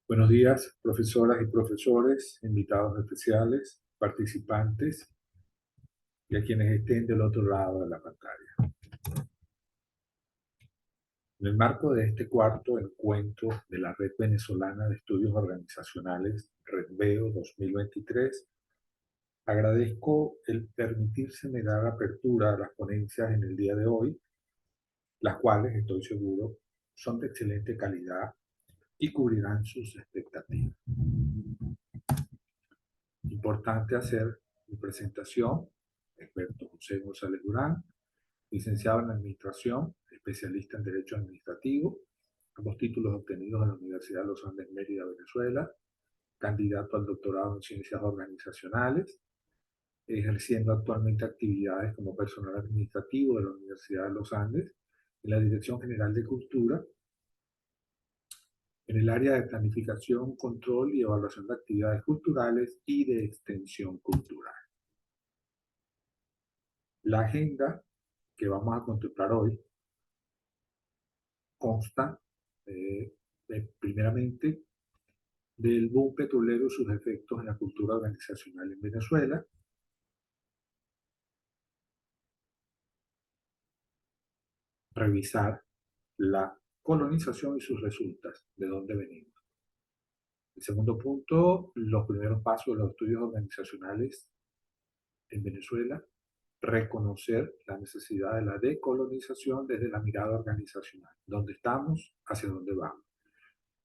Buenos días, profesoras y profesores, invitados especiales, participantes y a quienes estén del otro lado de la pantalla. En el marco de este cuarto encuentro de la Red Venezolana de Estudios Organizacionales, RedVeo 2023, agradezco el permitírseme dar apertura a las ponencias en el día de hoy, las cuales, estoy seguro, son de excelente calidad y cubrirán sus expectativas. Importante hacer mi presentación, experto José González Durán, licenciado en Administración, especialista en Derecho Administrativo, ambos títulos obtenidos en la Universidad de los Andes Mérida, Venezuela, candidato al doctorado en Ciencias Organizacionales, ejerciendo actualmente actividades como personal administrativo de la Universidad de los Andes, en la Dirección General de Cultura, en el área de planificación, control y evaluación de actividades culturales y de extensión cultural. La agenda que vamos a contemplar hoy consta, primeramente, del boom petrolero y sus efectos en la cultura organizacional en Venezuela, revisar la colonización y sus resultados, de dónde venimos. El segundo punto, los primeros pasos de los estudios organizacionales en Venezuela, reconocer la necesidad de la decolonización desde la mirada organizacional, dónde estamos, hacia dónde vamos.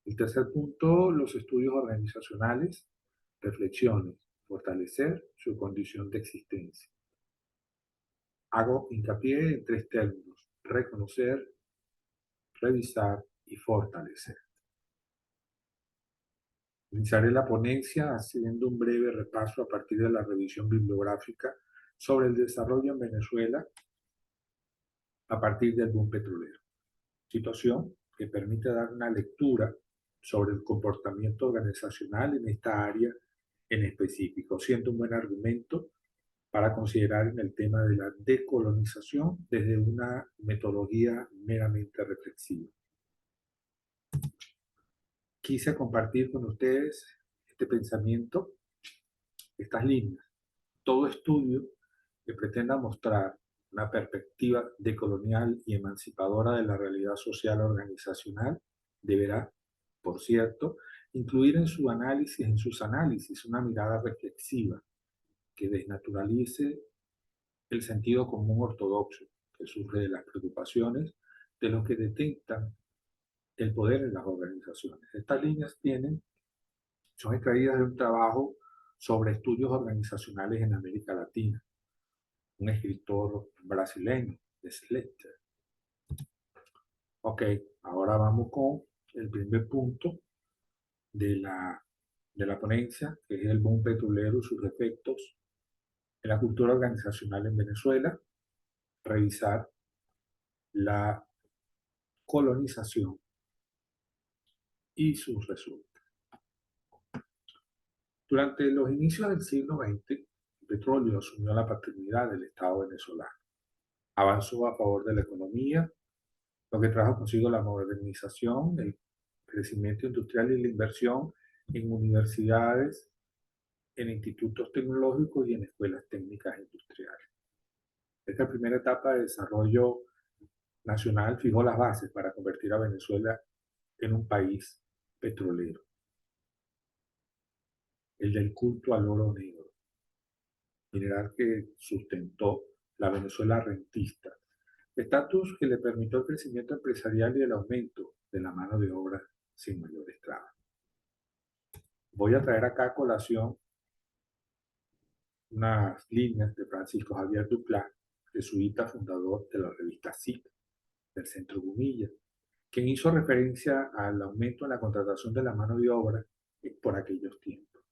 El tercer punto, los estudios organizacionales, reflexiones, fortalecer su condición de existencia. Hago hincapié en tres términos: reconocer, revisar y fortalecer. Iniciaré la ponencia haciendo un breve repaso a partir de la revisión bibliográfica sobre el desarrollo en Venezuela a partir del boom petrolero. Situación que permite dar una lectura sobre el comportamiento organizacional en esta área en específico, siendo un buen argumento para considerar en el tema de la decolonización desde una metodología meramente reflexiva. Quise compartir con ustedes este pensamiento, estas líneas. Todo estudio que pretenda mostrar una perspectiva decolonial y emancipadora de la realidad social organizacional deberá, por cierto, incluir en sus análisis una mirada reflexiva que desnaturalice el sentido común ortodoxo que surge de las preocupaciones de los que detentan el poder en las organizaciones. Estas líneas son extraídas de un trabajo sobre estudios organizacionales en América Latina, un escritor brasileño, Sletter. Ok, ahora vamos con el primer punto de la ponencia, que es el boom petrolero y sus efectos en la cultura organizacional en Venezuela, revisar la colonización y sus resultados. Durante los inicios del siglo XX, el petróleo asumió la paternidad del Estado venezolano. Avanzó a favor de la economía, lo que trajo consigo la modernización, el crecimiento industrial y la inversión en universidades, en institutos tecnológicos y en escuelas técnicas industriales. Esta primera etapa de desarrollo nacional fijó las bases para convertir a Venezuela en un país petrolero, el del culto al oro negro, mineral que sustentó la Venezuela rentista, estatus que le permitió el crecimiento empresarial y el aumento de la mano de obra sin mayores trabas. Voy a traer acá a colación unas líneas de Francisco Javier Duplá, jesuita fundador de la revista SIC, del Centro Gumilla, quien hizo referencia al aumento en la contratación de la mano de obra por aquellos tiempos.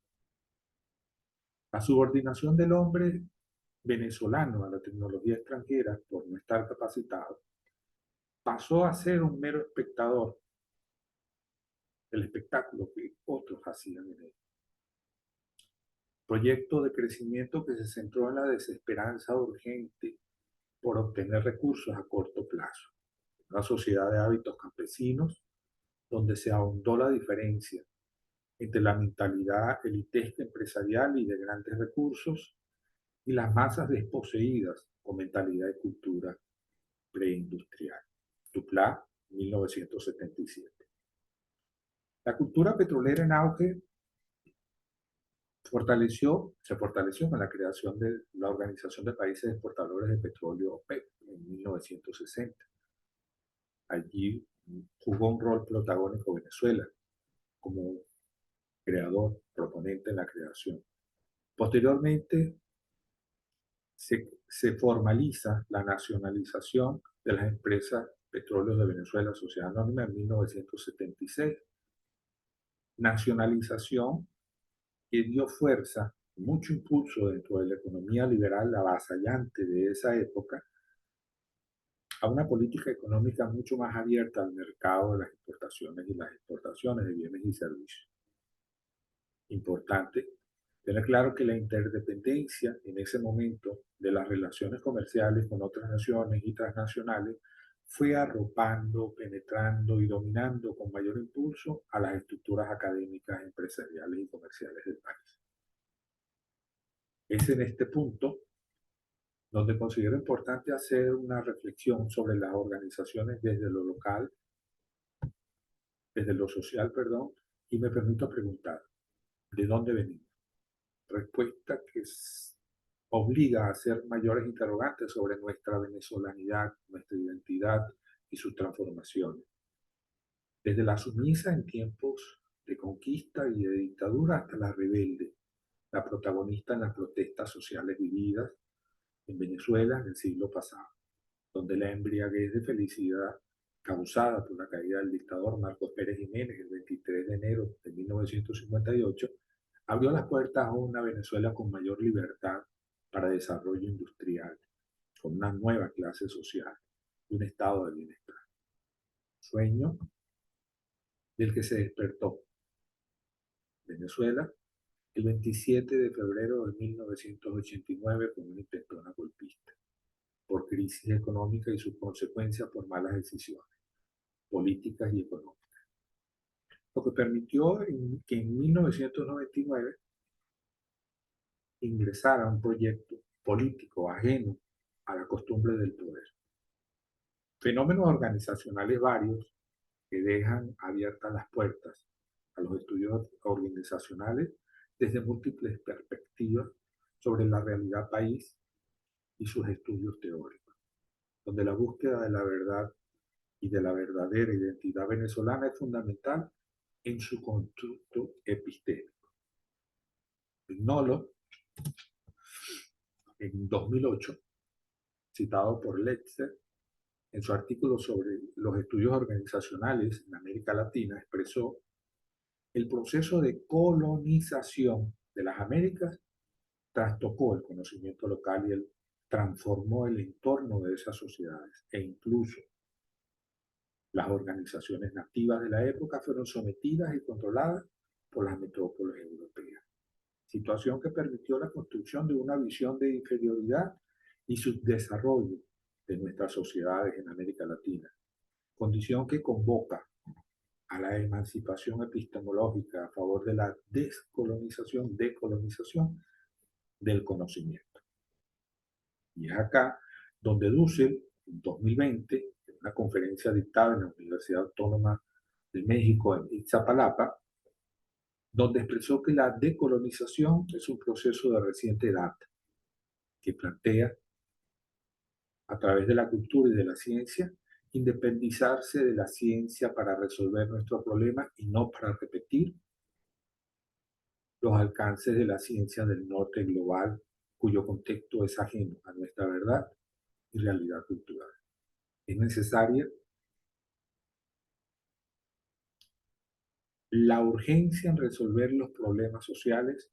La subordinación del hombre venezolano a la tecnología extranjera por no estar capacitado pasó a ser un mero espectador del espectáculo que otros hacían en él. Proyecto de crecimiento que se centró en la desesperanza urgente por obtener recursos a corto plazo. Una sociedad de hábitos campesinos donde se ahondó la diferencia entre la mentalidad elitesca empresarial y de grandes recursos y las masas desposeídas con mentalidad de cultura preindustrial. Duplass, 1977. La cultura petrolera en auge se fortaleció con la creación de la Organización de Países Exportadores de Petróleo OPEP en 1960. Allí jugó un rol protagónico Venezuela como creador, proponente en la creación. Posteriormente se formaliza la nacionalización de las empresas Petróleos de Venezuela, Sociedad Anónima, en 1976. Nacionalización que dio fuerza, mucho impulso dentro de la economía liberal avasallante de esa época, a una política económica mucho más abierta al mercado de las importaciones y las exportaciones de bienes y servicios. Importante tener claro que la interdependencia en ese momento de las relaciones comerciales con otras naciones y transnacionales fue arropando, penetrando y dominando con mayor impulso a las estructuras académicas, empresariales y comerciales del país. Es en este punto donde considero importante hacer una reflexión sobre las organizaciones desde lo local, desde lo social, perdón, y me permito preguntar, ¿de dónde venimos? Respuesta que obliga a hacer mayores interrogantes sobre nuestra venezolanidad, nuestra identidad y sus transformaciones. Desde la sumisa en tiempos de conquista y de dictadura hasta la rebelde, la protagonista en las protestas sociales vividas en Venezuela en el siglo pasado, donde la embriaguez de felicidad causada por la caída del dictador Marcos Pérez Jiménez el 23 de enero de 1958 abrió las puertas a una Venezuela con mayor libertad para desarrollo industrial, con una nueva clase social y un estado de bienestar. Sueño del que se despertó Venezuela el 27 de febrero de 1989 con una intentona golpista, por crisis económica y sus consecuencias por malas decisiones políticas y económicas. Lo que permitió que en 1999 ingresara un proyecto político ajeno a la costumbre del poder. Fenómenos organizacionales varios que dejan abiertas las puertas a los estudios organizacionales desde múltiples perspectivas sobre la realidad país y sus estudios teóricos, donde la búsqueda de la verdad y de la verdadera identidad venezolana es fundamental en su constructo epistémico. Nolo, en 2008, citado por Letzer, en su artículo sobre los estudios organizacionales en América Latina, expresó el proceso de colonización de las Américas trastocó el conocimiento local y transformó el entorno de esas sociedades e incluso las organizaciones nativas de la época fueron sometidas y controladas por las metrópolis europeas. Situación que permitió la construcción de una visión de inferioridad y subdesarrollo de nuestras sociedades en América Latina, condición que convoca a la emancipación epistemológica a favor de la decolonización del conocimiento. Y es acá donde Dussel, en 2020, en una conferencia dictada en la Universidad Autónoma de México en Iztapalapa, donde expresó que la decolonización es un proceso de reciente data que plantea, a través de la cultura y de la ciencia, independizarse de la ciencia para resolver nuestros problemas y no para repetir los alcances de la ciencia del norte global, cuyo contexto es ajeno a nuestra verdad y realidad cultural. Es necesaria la urgencia en resolver los problemas sociales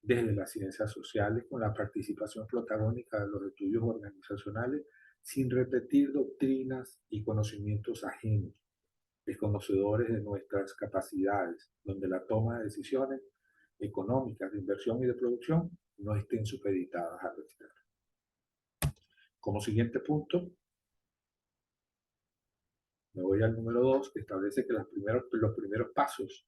desde las ciencias sociales con la participación protagónica de los estudios organizacionales sin repetir doctrinas y conocimientos ajenos, desconocedores de nuestras capacidades, donde la toma de decisiones económicas, de inversión y de producción no estén supeditadas a lo externo. Como siguiente punto, me voy al número 2, que establece que los primeros pasos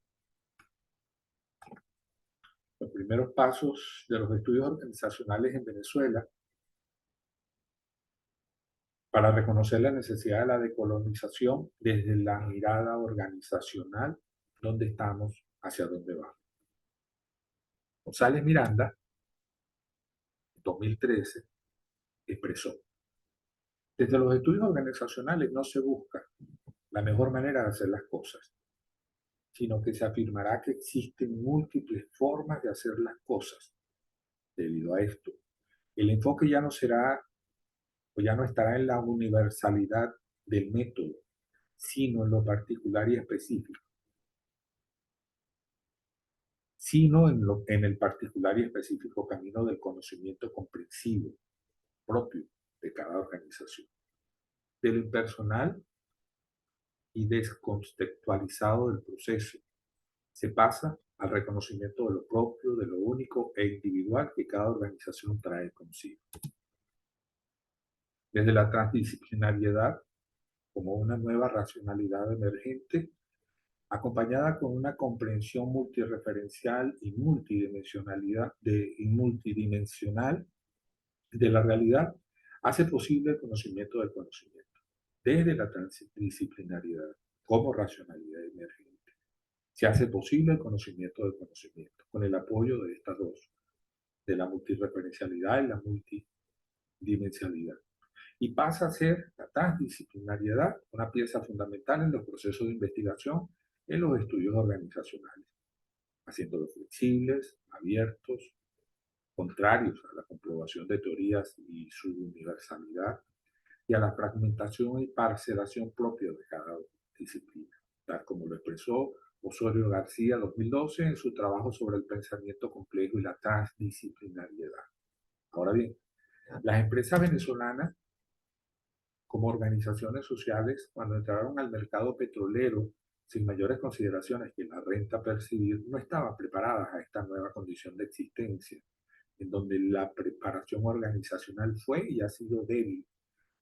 Los primeros pasos de los estudios organizacionales en Venezuela para reconocer la necesidad de la decolonización desde la mirada organizacional, dónde estamos, hacia dónde vamos. González Miranda, en 2013, expresó: desde los estudios organizacionales no se busca la mejor manera de hacer las cosas, sino que se afirmará que existen múltiples formas de hacer las cosas. Debido a esto, el enfoque ya no será o ya no estará en la universalidad del método, sino en lo particular y específico, en el particular y específico camino del conocimiento comprensivo propio de cada organización, de lo impersonal y descontextualizado del proceso. Se pasa al reconocimiento de lo propio, de lo único e individual que cada organización trae consigo. Desde la transdisciplinariedad como una nueva racionalidad emergente, acompañada con una comprensión multireferencial y multidimensional de la realidad, hace posible el conocimiento del conocimiento, desde la transdisciplinariedad como racionalidad emergente. Se hace posible el conocimiento del conocimiento, con el apoyo de estas dos, de la multireferencialidad y la multidimensionalidad. Y pasa a ser la transdisciplinariedad una pieza fundamental en los procesos de investigación en los estudios organizacionales, haciéndolos flexibles, abiertos, contrarios a la comprobación de teorías y su universalidad, y a la fragmentación y parcelación propia de cada disciplina, tal como lo expresó Osorio García 2012 en su trabajo sobre el pensamiento complejo y la transdisciplinariedad. Ahora bien, las empresas venezolanas, como organizaciones sociales, cuando entraron al mercado petrolero sin mayores consideraciones que la renta a percibir, no estaban preparadas a esta nueva condición de existencia, en donde la preparación organizacional fue y ha sido débil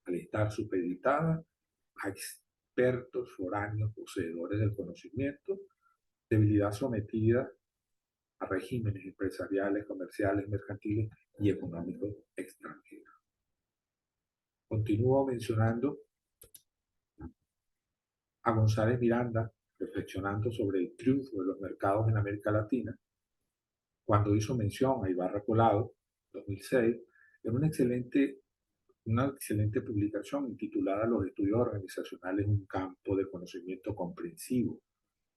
al estar supeditada a expertos foráneos poseedores del conocimiento, debilidad sometida a regímenes empresariales, comerciales, mercantiles y económicos extranjeros. Continúo mencionando a González Miranda, reflexionando sobre el triunfo de los mercados en América Latina, cuando hizo mención a Ibarra Colado, 2006, en una excelente publicación intitulada Los estudios organizacionales, un campo de conocimiento comprensivo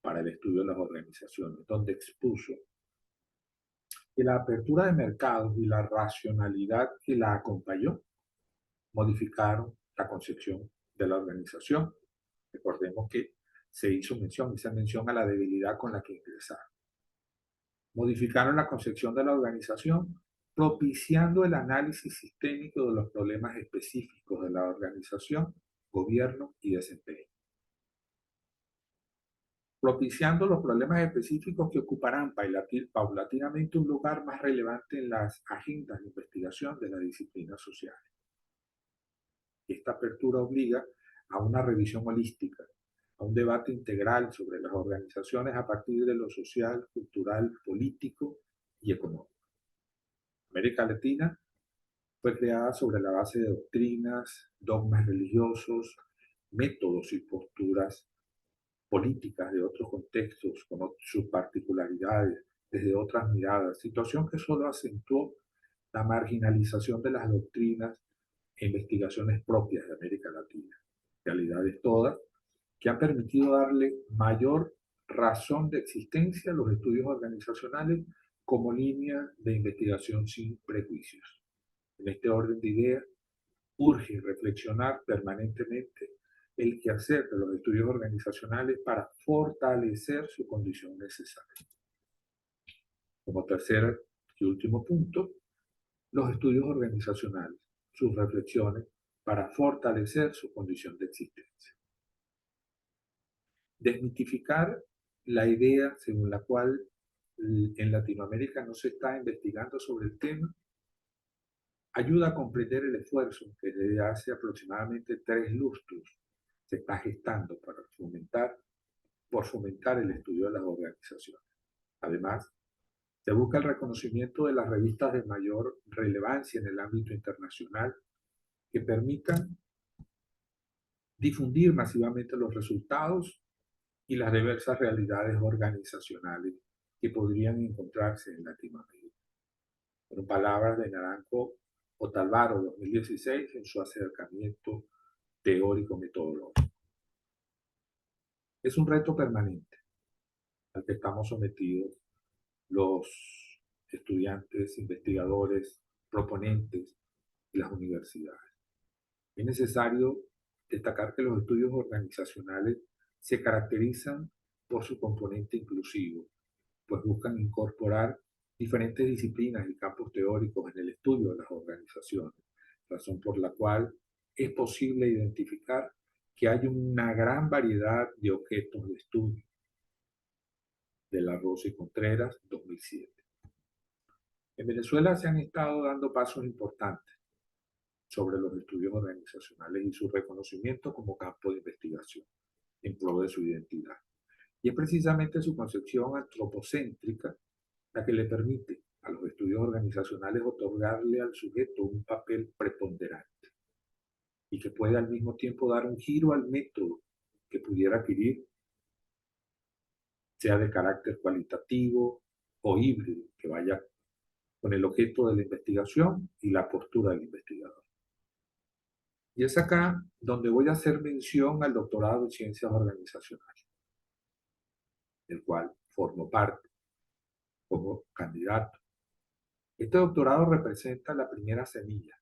para el estudio de las organizaciones, donde expuso que la apertura de mercados y la racionalidad que la acompañó modificaron la concepción de la organización. Recordemos que se hizo mención a la debilidad con la que ingresaron. Modificaron la concepción de la organización, propiciando el análisis sistémico de los problemas específicos de la organización, gobierno y desempeño. Propiciando los problemas específicos que ocuparán paulatinamente un lugar más relevante en las agendas de investigación de las disciplinas sociales. Esta apertura obliga a una revisión holística, a un debate integral sobre las organizaciones a partir de lo social, cultural, político y económico. América Latina fue creada sobre la base de doctrinas, dogmas religiosos, métodos y posturas políticas de otros contextos, con sus particularidades, desde otras miradas, situación que solo acentuó la marginalización de las doctrinas e investigaciones propias de América Latina. Realidades todas que han permitido darle mayor razón de existencia a los estudios organizacionales como línea de investigación sin prejuicios. En este orden de ideas, urge reflexionar permanentemente el quehacer de los estudios organizacionales para fortalecer su condición necesaria. Como tercer y último punto, los estudios organizacionales, sus reflexiones para fortalecer su condición de existencia. Desmitificar la idea según la cual en Latinoamérica no se está investigando sobre el tema ayuda a comprender el esfuerzo que desde hace aproximadamente 3 lustros se está gestando por fomentar el estudio de las organizaciones. Además, Se busca el reconocimiento de las revistas de mayor relevancia en el ámbito internacional que permitan difundir masivamente los resultados y las diversas realidades organizacionales que podrían encontrarse en Latinoamérica. En palabras de Naranjo Otálvaro 2016 en su acercamiento teórico-metodológico. Es un reto permanente al que estamos sometidos los estudiantes, investigadores, proponentes y las universidades. Es necesario destacar que los estudios organizacionales se caracterizan por su componente inclusivo, pues buscan incorporar diferentes disciplinas y campos teóricos en el estudio de las organizaciones, razón por la cual es posible identificar que hay una gran variedad de objetos de estudio. De la Rosa y Contreras, 2007. En Venezuela se han estado dando pasos importantes sobre los estudios organizacionales y su reconocimiento como campo de investigación en pro de su identidad. Y es precisamente su concepción antropocéntrica la que le permite a los estudios organizacionales otorgarle al sujeto un papel preponderante y que puede al mismo tiempo dar un giro al método que pudiera adquirir, sea de carácter cualitativo o híbrido, que vaya con el objeto de la investigación y la postura del investigador. Y es acá donde voy a hacer mención al doctorado en Ciencias Organizacionales, del cual formo parte como candidato. Este doctorado representa la primera semilla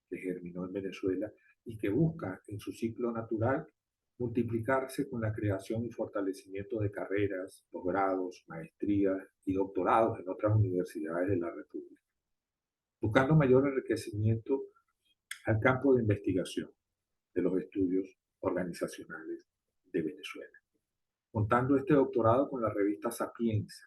que germinó en Venezuela y que busca en su ciclo natural multiplicarse con la creación y fortalecimiento de carreras, posgrados, maestrías y doctorados en otras universidades de la República, buscando mayor enriquecimiento al campo de investigación de los estudios organizacionales de Venezuela, contando este doctorado con la revista Sapienza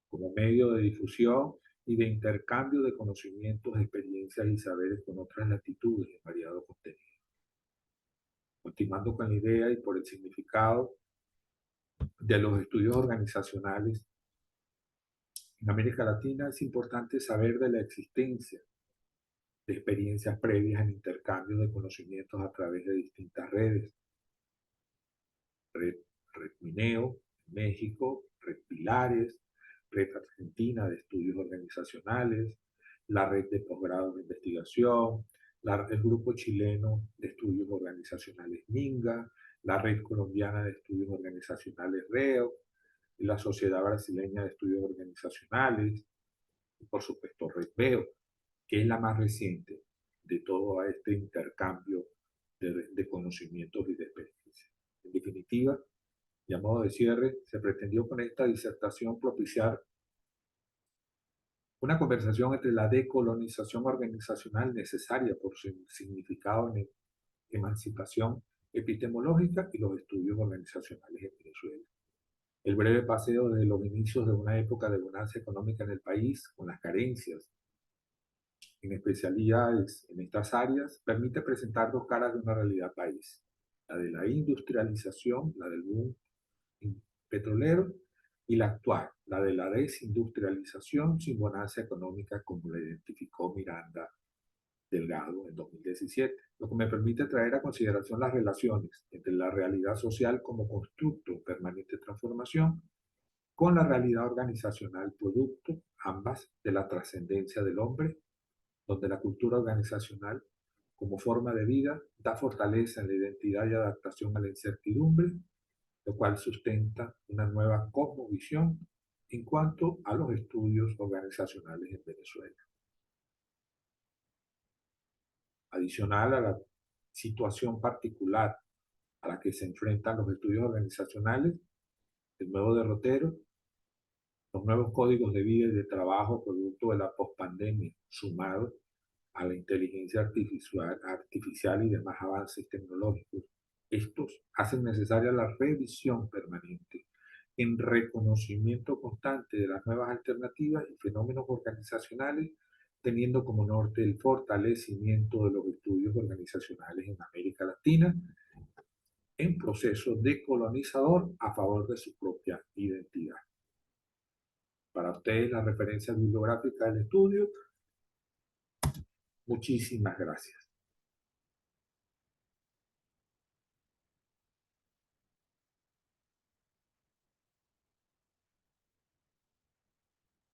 como medio de difusión y de intercambio de conocimientos, experiencias y saberes con otras latitudes en variado contenido. Continuando con la idea y por el significado de los estudios organizacionales en América Latina, es importante saber de la existencia de experiencias previas en intercambio de conocimientos a través de distintas redes. Red Mineo, México, Red Pilares, Red Argentina de Estudios Organizacionales, la Red de Posgrados de Investigación, el Grupo Chileno de Estudios Organizacionales MINGA, la Red Colombiana de Estudios Organizacionales REO, y la Sociedad Brasileña de Estudios Organizacionales, y por supuesto Red VEO, que es la más reciente de todo este intercambio de conocimientos y de experiencias. En definitiva, y a modo de cierre, se pretendió con esta disertación propiciar una conversación entre la decolonización organizacional necesaria por su significado en emancipación epistemológica y los estudios organizacionales en Venezuela. El breve paseo desde los inicios de una época de bonanza económica en el país, con las carencias en especialidades en estas áreas, permite presentar dos caras de una realidad país: la de la industrialización, la del boom petrolero, y la actual, la de la desindustrialización sin bonanza económica, como la identificó Miranda Delgado en 2017, lo que me permite traer a consideración las relaciones entre la realidad social como constructo en permanente transformación con la realidad organizacional producto, ambas, de la trascendencia del hombre, donde la cultura organizacional como forma de vida da fortaleza en la identidad y adaptación a la incertidumbre, lo cual sustenta una nueva cosmovisión en cuanto a los estudios organizacionales en Venezuela. Adicional a la situación particular a la que se enfrentan los estudios organizacionales, el nuevo derrotero, los nuevos códigos de vida y de trabajo producto de la pospandemia, sumado a la inteligencia artificial y demás avances tecnológicos, estos hacen necesaria la revisión permanente en reconocimiento constante de las nuevas alternativas y fenómenos organizacionales, teniendo como norte el fortalecimiento de los estudios organizacionales en América Latina en proceso decolonizador a favor de su propia identidad. Para ustedes la referencia bibliográfica del estudio. Muchísimas gracias.